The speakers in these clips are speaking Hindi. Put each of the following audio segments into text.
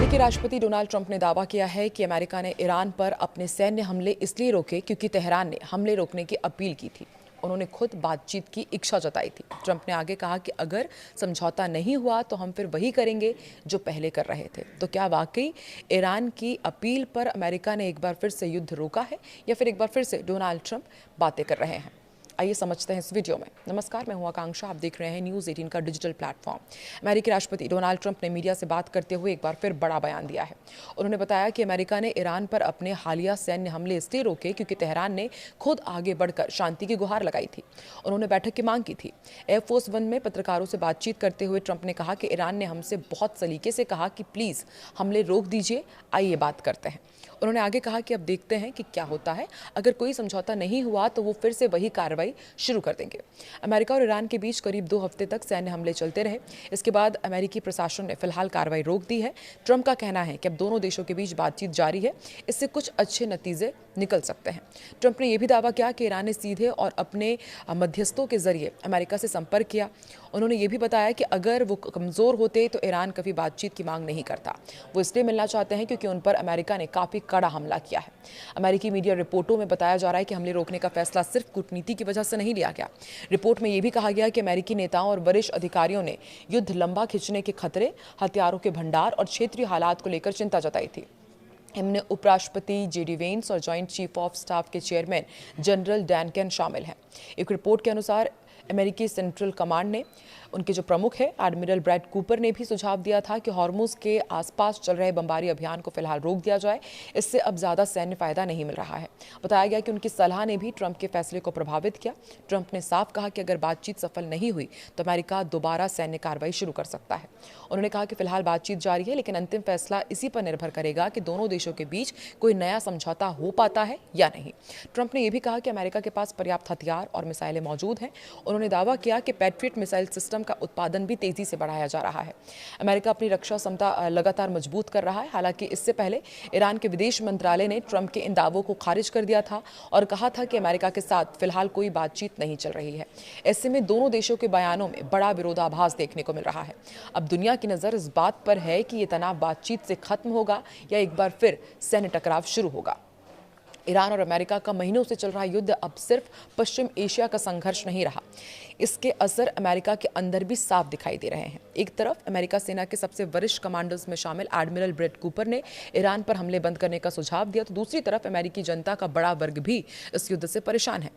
अमेरिकी राष्ट्रपति डोनाल्ड ट्रंप ने दावा किया है कि अमेरिका ने ईरान पर अपने सैन्य हमले इसलिए रोके क्योंकि तेहरान ने हमले रोकने की अपील की थी। उन्होंने खुद बातचीत की इच्छा जताई थी। ट्रंप ने आगे कहा कि अगर समझौता नहीं हुआ तो हम फिर वही करेंगे जो पहले कर रहे थे। तो क्या वाकई ईरान की अपील पर अमेरिका ने एक बार फिर से युद्ध रोका है या फिर एक बार फिर से डोनाल्ड ट्रंप बातें कर रहे हैं? आइए समझते हैं इस वीडियो में। नमस्कार, मैं हूं आकांक्षा, आप देख रहे हैं न्यूज़ 18 का डिजिटल प्लेटफॉर्म। अमेरिकी राष्ट्रपति डोनाल्ड ट्रंप ने मीडिया से बात करते हुए एक बार फिर बड़ा बयान दिया है। उन्होंने बताया कि अमेरिका ने ईरान पर अपने हालिया सैन्य हमले इसलिए रोके क्योंकि तेहरान ने खुद आगे बढ़कर शांति की गुहार लगाई थी। उन्होंने बैठक की मांग की थी। एयरफोर्स वन में पत्रकारों से बातचीत करते हुए ट्रंप ने कहा कि ईरान ने हमसे बहुत सलीके से कहा कि प्लीज़ हमले रोक दीजिए, आइए बात करते हैं। उन्होंने आगे कहा कि अब देखते हैं कि क्या होता है। अगर कोई समझौता नहीं हुआ तो वो फिर से वही कार्रवाई शुरू कर देंगे। अमेरिका और ईरान के बीच करीब 2 हफ्ते तक सैन्य हमले चलते रहे। इसके बाद अमेरिकी प्रशासन ने फिलहाल कार्रवाई रोक दी है। ट्रंप का कहना है कि अब दोनों देशों के बीच बातचीत जारी है, इससे कुछ अच्छे नतीजे निकल सकते हैं। ट्रंप ने यह भी दावा किया कि ईरान ने सीधे और अपने मध्यस्थों के जरिए अमेरिका से संपर्क किया। उन्होंने ये भी बताया कि अगर वो कमज़ोर होते तो ईरान कभी बातचीत की मांग नहीं करता। वो इसलिए मिलना चाहते हैं क्योंकि उन पर अमेरिका ने काफ़ी कड़ा हमला किया है। अमेरिकी मीडिया रिपोर्टों में बताया जा रहा है कि हमले रोकने का फैसला सिर्फ कूटनीति की वजह से नहीं लिया गया। रिपोर्ट में यह भी कहा गया कि अमेरिकी नेताओं और वरिष्ठ अधिकारियों ने युद्ध लंबा खिंचने के खतरे, हथियारों के भंडार और क्षेत्रीय हालात को लेकर चिंता जताई थी। इनमें उपराष्ट्रपति जेडी वेंस और जॉइंट चीफ ऑफ स्टाफ के चेयरमैन जनरल डैन केन शामिल हैं। एक रिपोर्ट के अनुसार अमेरिकी सेंट्रल कमांड ने उनके जो प्रमुख है एडमिरल ब्रैड कूपर ने भी सुझाव दिया था कि हॉर्मुज के आसपास चल रहे बमबारी अभियान को फिलहाल रोक दिया जाए। इससे अब ज़्यादा सैन्य फायदा नहीं मिल रहा है। बताया गया कि उनकी सलाह ने भी ट्रंप के फैसले को प्रभावित किया। ट्रंप ने साफ कहा कि अगर बातचीत सफल नहीं हुई तो अमेरिका दोबारा सैन्य कार्रवाई शुरू कर सकता है। उन्होंने कहा कि फिलहाल बातचीत जारी है, लेकिन अंतिम फैसला इसी पर निर्भर करेगा कि दोनों देशों के बीच कोई नया समझौता हो पाता है या नहीं। ट्रंप ने यह भी कहा कि अमेरिका के पास पर्याप्त हथियार और मिसाइलें मौजूद हैं। उन्होंने दावा किया कि पैट्रियट मिसाइल सिस्टम का उत्पादन भी तेजी से बढ़ाया जा रहा है। अमेरिका अपनी रक्षा क्षमता लगातार मजबूत कर रहा है। हालांकि इससे पहले ईरान के विदेश मंत्रालय ने ट्रंप के इन दावों को खारिज कर दिया था और कहा था कि अमेरिका के साथ फिलहाल कोई बातचीत नहीं चल रही है। ऐसे में दोनों देशों के बयानों में बड़ा विरोधाभास देखने को मिल रहा है। अब दुनिया की नजर इस बात पर है कि ये तनाव बातचीत से खत्म होगा या एक बार फिर सैन्य टकराव शुरू होगा। ईरान और अमेरिका का महीनों से चल रहा युद्ध अब सिर्फ पश्चिम एशिया का संघर्ष नहीं रहा। इसके असर अमेरिका के अंदर भी साफ दिखाई दे रहे हैं। एक तरफ अमेरिका सेना के सबसे वरिष्ठ कमांडर्स में शामिल एडमिरल ब्रैड कूपर ने ईरान पर हमले बंद करने का सुझाव दिया, तो दूसरी तरफ अमेरिकी जनता का बड़ा वर्ग भी इस युद्ध से परेशान है।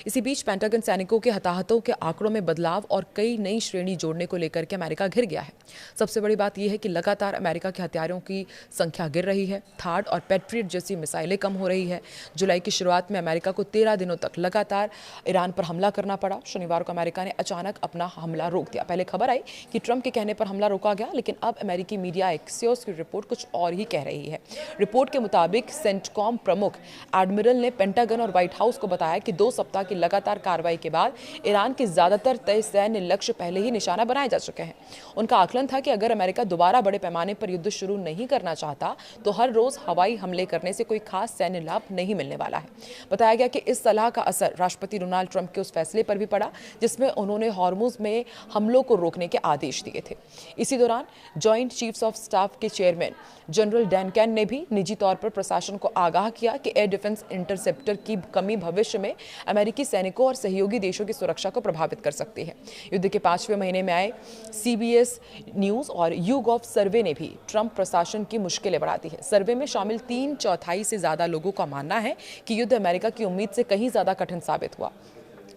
इसी बीच पेंटागन सैनिकों के हताहतों के आंकड़ों में बदलाव और कई नई श्रेणी जोड़ने को लेकर के अमेरिका घिर गया है। सबसे बड़ी बात यह है कि लगातार अमेरिका के हथियारों की संख्या गिर रही है। थार्ड और पैट्रियट जैसी मिसाइलें कम हो रही है। जुलाई की शुरुआत में अमेरिका को 13 दिनों तक लगातार ईरान पर हमला करना पड़ा। शनिवार को अमेरिका ने अचानक अपना हमला रोक दिया। पहले खबर आई कि ट्रंप के कहने पर हमला रोका गया, लेकिन अब अमेरिकी मीडिया एक्सियोस की रिपोर्ट कुछ और ही कह रही है। रिपोर्ट के मुताबिक सेंटकॉम प्रमुख एडमिरल ने पेंटागन और व्हाइट हाउस को बताया कि 2 सप्ताह की लगातार कार्रवाई के बाद ईरान के ज्यादातर तय सैन्य लक्ष्य पहले ही निशाना बनाए जा चुके हैं। उनका आकलन था कि अगर अमेरिका दोबारा बड़े पैमाने पर युद्ध शुरू नहीं करना चाहता तो हर रोज हवाई हमले करने से कोई खास सैन्य लाभ नहीं मिलने वाला है। बताया गया कि इस सलाह का असर राष्ट्रपति डोनाल्ड ट्रंप के उस फैसले पर भी पड़ा जिसमें उन्होंने हॉर्मुज में हमलों को रोकने के आदेश दिए थे। इसी दौरान जॉइंट चीफ्स ऑफ स्टाफ के चेयरमैन जनरल डैन केन ने भी निजी तौर पर प्रशासन को आगाह किया कि एयर डिफेंस इंटरसेप्टर की कमी भविष्य में अमेरिकी सैनिकों और सहयोगी देशों की सुरक्षा को प्रभावित कर सकती है। युद्ध के 5वें महीने में आए CBS न्यूज और YouGov सर्वे ने भी ट्रंप प्रशासन की मुश्किलें बढ़ा दी है। सर्वे में शामिल 3/4 से ज्यादा लोगों का मानना है कि युद्ध अमेरिका की उम्मीद से कहीं ज्यादा कठिन साबित हुआ।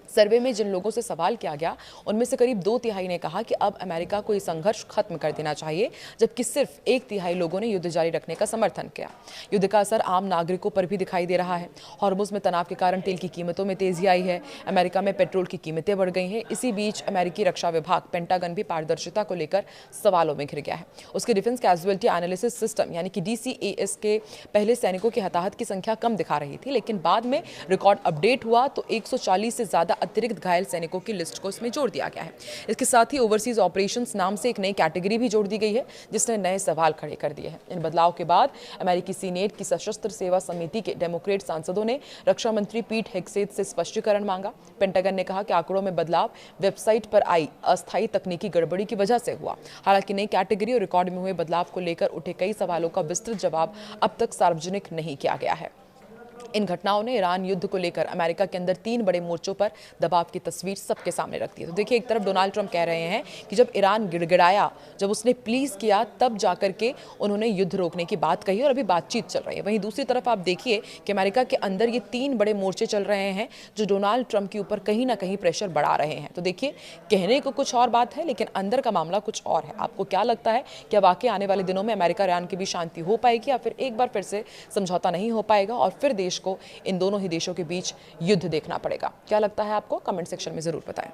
सर्वे में जिन लोगों से सवाल किया गया उनमें से करीब 2/3 ने कहा कि अब अमेरिका को ये संघर्ष खत्म कर देना चाहिए, जबकि सिर्फ 1/3 लोगों ने युद्ध जारी रखने का समर्थन किया। युद्ध का असर आम नागरिकों पर भी दिखाई दे रहा है। हॉर्मुज में तनाव के कारण तेल की कीमतों में तेजी आई है। अमेरिका में पेट्रोल की कीमतें बढ़ गई हैं। इसी बीच अमेरिकी रक्षा विभाग पेंटागन भी पारदर्शिता को लेकर सवालों में घिर गया है। उसके डिफेंस कैजुअलिटी एनालिसिस सिस्टम यानी कि DCAS के पहले सैनिकों की हताहत की संख्या कम दिखा रही थी, लेकिन बाद में रिकॉर्ड अपडेट हुआ तो 140 से ज्यादा अतिरिक्त घायल सैनिकों की लिस्ट को इसमें जोड़ दिया गया है। इसके साथ ही ओवरसीज ऑपरेशंस नाम से एक नई कैटेगरी भी जोड़ दी गई है, जिसने नए सवाल खड़े कर दिए हैं। इन बदलाव के बाद अमेरिकी सीनेट की सशस्त्र सेवा समिति के डेमोक्रेट सांसदों ने रक्षा मंत्री पीट हेग्सेथ से स्पष्टीकरण मांगा। पेंटागन ने कहा कि आंकड़ों में बदलाव वेबसाइट पर आई अस्थायी तकनीकी गड़बड़ी की वजह से हुआ। हालांकि नई कैटेगरी और रिकॉर्ड में हुए बदलाव को लेकर उठे कई सवालों का विस्तृत जवाब अब तक सार्वजनिक नहीं किया गया है। इन घटनाओं ने ईरान युद्ध को लेकर अमेरिका के अंदर 3 बड़े मोर्चों पर दबाव की तस्वीर सबके सामने रखती है। तो देखिए, एक तरफ डोनाल्ड ट्रंप कह रहे हैं कि जब ईरान गिड़गिड़ाया, जब उसने प्लीज किया, तब जाकर के उन्होंने युद्ध रोकने की बात कही और अभी बातचीत चल रही है। वहीं दूसरी तरफ आप देखिए कि अमेरिका के अंदर ये 3 बड़े मोर्चे चल रहे हैं जो डोनाल्ड ट्रंप के ऊपर कहीं ना कहीं प्रेशर बढ़ा रहे हैं। तो देखिए, कहने को कुछ और बात है, लेकिन अंदर का मामला कुछ और है। आपको क्या लगता है, क्या वाकई आने वाले दिनों में अमेरिका ईरान के बीच शांति हो पाएगी, या फिर एक बार फिर से समझौता नहीं हो पाएगा और फिर देश को इन दोनों ही देशों के बीच युद्ध देखना पड़ेगा? क्या लगता है आपको? कमेंट सेक्शन में जरूर बताएं।